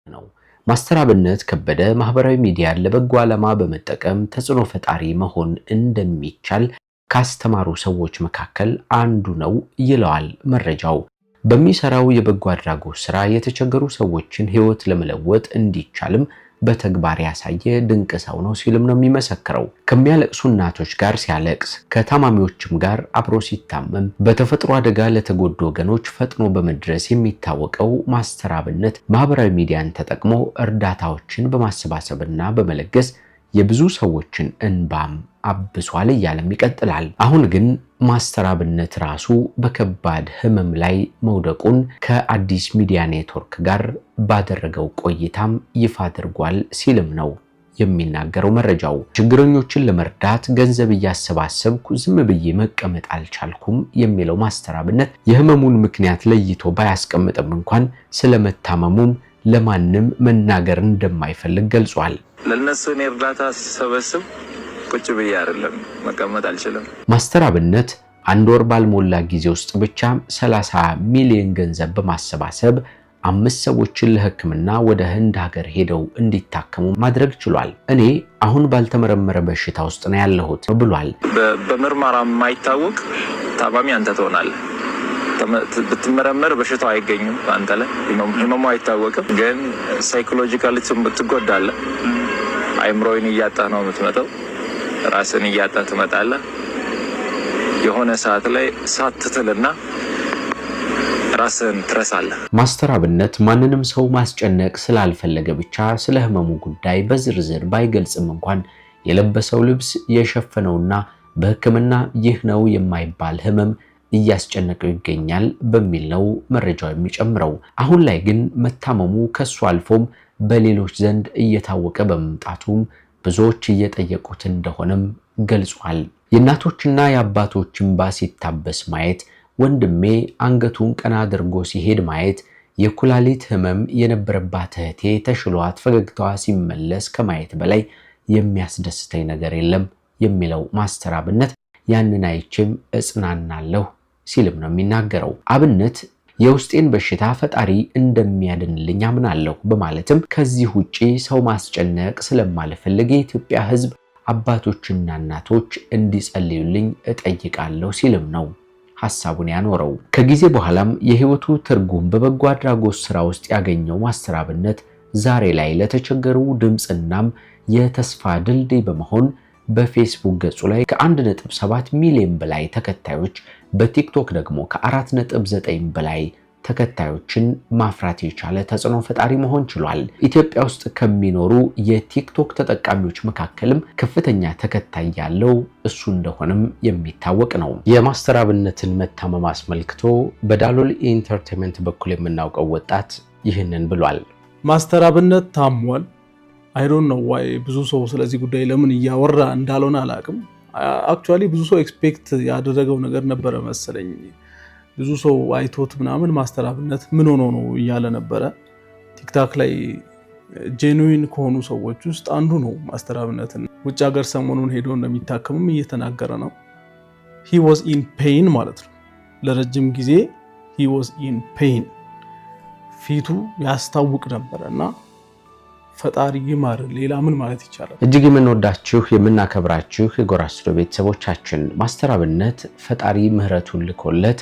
ነው። ማስተር አብነት ከበደ ማህበራዊ ሚዲያን ለበጎ ዓላማ በመጠቀም ተጽዕኖ ፈጣሪ መሆን እንደሚቻል ካስተማሩ ሰዎች መካከል አንዱ ነው ይለዋል መረጃው። በሚሰራው የበጎ አድራጎት ስራ የተቸገሩ ሰዎችን ህይወት ለመለወጥ እንዲቻልም በተግባር ያሳየ ድንቅ ሰው ነው ሲልም ነው የሚመሰክረው። ከሚያለቅሱ እናቶች ጋር ሲያለቅስ፣ ከታማሚዎችም ጋር አብሮ ሲታመም፣ በተፈጥሮ አደጋ ለተጎዱ ወገኖች ፈጥኖ በመድረስ የሚታወቀው ማስተር አብነት ማህበራዊ ሚዲያን ተጠቅሞ እርዳታዎችን በማሰባሰብና በመለገስ የብዙ ሰዎችን እንባም አብሷል እያለም ይቀጥላል። አሁን ግን ማስተር አብነት ራሱ በከባድ ህመም ላይ መውደቁን ከአዲስ ሚዲያ ኔትወርክ ጋር ባደረገው ቆይታም ይፋ አድርጓል ሲልም ነው የሚናገረው መረጃው። ችግረኞችን ለመርዳት ገንዘብ እያሰባሰብኩ ዝም ብዬ መቀመጥ አልቻልኩም የሚለው ማስተር አብነት የህመሙን ምክንያት ለይቶ ባያስቀምጥም እንኳን ስለመታመሙም ለማንም መናገር እንደማይፈልግ ገልጿል። ለነሱ እርዳታ ሲሰበስብ ቁጭ ብዬ አይደለም መቀመጥ አልችልም። ማስተር አብነት አንድ ወር ባልሞላ ጊዜ ውስጥ ብቻ 30 ሚሊዮን ገንዘብ በማሰባሰብ 5 ሰዎችን ለህክምና ወደ ህንድ ሀገር ሄደው እንዲታከሙ ማድረግ ችሏል። እኔ አሁን ባልተመረመረ በሽታ ውስጥ ነው ያለሁት ብሏል። በምርመራ የማይታወቅ ታማሚ አንተ ትሆናለህ። ብትመረመር በሽታው አይገኝም አንተ ላይ ህመሙ አይታወቅም፣ ግን ሳይኮሎጂካሊ ትጎዳለህ። አይምሮን እያጣ ነው የምትመጣው፣ ራስን እያጣ ትመጣለህ። የሆነ ሰዓት ላይ ሳትትልና ራስን ትረሳለህ። ማስተር አብነት ማንንም ሰው ማስጨነቅ ስላልፈለገ ብቻ ስለ ህመሙ ጉዳይ በዝርዝር ባይገልጽም እንኳን የለበሰው ልብስ የሸፈነውና በህክምና ይህ ነው የማይባል ህመም እያስጨነቀው ይገኛል በሚል ነው መረጃው የሚጨምረው። አሁን ላይ ግን መታመሙ ከሱ አልፎም በሌሎች ዘንድ እየታወቀ በመምጣቱም ብዙዎች እየጠየቁት እንደሆነም ገልጿል። የእናቶችና የአባቶች እንባ ሲታበስ ማየት፣ ወንድሜ አንገቱን ቀና አድርጎ ሲሄድ ማየት፣ የኩላሊት ህመም የነበረባት እህቴ ተሽሏት ፈገግታዋ ሲመለስ ከማየት በላይ የሚያስደስተኝ ነገር የለም የሚለው ማስተር አብነት ያንን አይቼም እጽናናለሁ ሲልም ነው የሚናገረው። አብነት የውስጤን በሽታ ፈጣሪ እንደሚያድንልኝ አምናለሁ በማለትም ከዚህ ውጪ ሰው ማስጨነቅ ስለማልፈልግ የኢትዮጵያ ህዝብ አባቶችና እናቶች እንዲጸልዩልኝ እጠይቃለሁ ሲልም ነው ሐሳቡን ያኖረው። ከጊዜ በኋላም የህይወቱ ትርጉም በበጎ አድራጎት ስራ ውስጥ ያገኘው ማስተር አብነት ዛሬ ላይ ለተቸገሩ ድምጽናም የተስፋ ድልድይ በመሆን በፌስቡክ ገጹ ላይ ከ1.7 ሚሊዮን በላይ ተከታዮች፣ በቲክቶክ ደግሞ ከ4.9 በላይ ተከታዮችን ማፍራት የቻለ ተጽዕኖ ፈጣሪ መሆን ችሏል። ኢትዮጵያ ውስጥ ከሚኖሩ የቲክቶክ ተጠቃሚዎች መካከልም ከፍተኛ ተከታይ ያለው እሱ እንደሆነም የሚታወቅ ነው። የማስተር አብነትን መታመም አስመልክቶ በዳሎል ኢንተርቴይንመንት በኩል የምናውቀው ወጣት ይህንን ብሏል። ማስተር አብነት ታሟል። አይ ዶንት ኖ ዋይ ብዙ ሰው ስለዚህ ጉዳይ ለምን እያወራ እንዳልሆነ አላቅም። አክቹአሊ ብዙ ሰው ኤክስፔክት ያደረገው ነገር ነበረ መሰለኝ። ብዙ ሰው አይቶት ምናምን ማስተር አብነት ምን ሆኖ ነው እያለ ነበረ። ቲክታክ ላይ ጄኑዊን ከሆኑ ሰዎች ውስጥ አንዱ ነው ማስተር አብነት። ውጭ ሀገር ሰሞኑን ሄዶ እንደሚታከምም እየተናገረ ነው። he was in pain ማለት ነው። ለረጅም ጊዜ he was in pain ፊቱ ያስታውቅ ነበርና ፈጣሪ ይማር፣ ሌላ ምን ማለት ይቻላል። እጅግ የምንወዳችሁ የምናከብራችሁ የጎራ ስቱዲዮ ቤተሰቦቻችን ማስተር አብነት ፈጣሪ ምህረቱን ልኮለት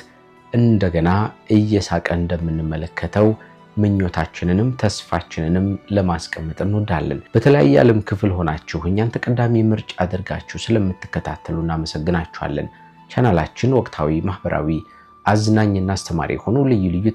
እንደገና እየሳቀ እንደምንመለከተው ምኞታችንንም ተስፋችንንም ለማስቀመጥ እንወዳለን። በተለያየ ዓለም ክፍል ሆናችሁ እኛን ተቀዳሚ ምርጫ አድርጋችሁ ስለምትከታተሉ እናመሰግናችኋለን። ቻናላችን ወቅታዊ፣ ማህበራዊ፣ አዝናኝና አስተማሪ ሆኖ ልዩ ልዩ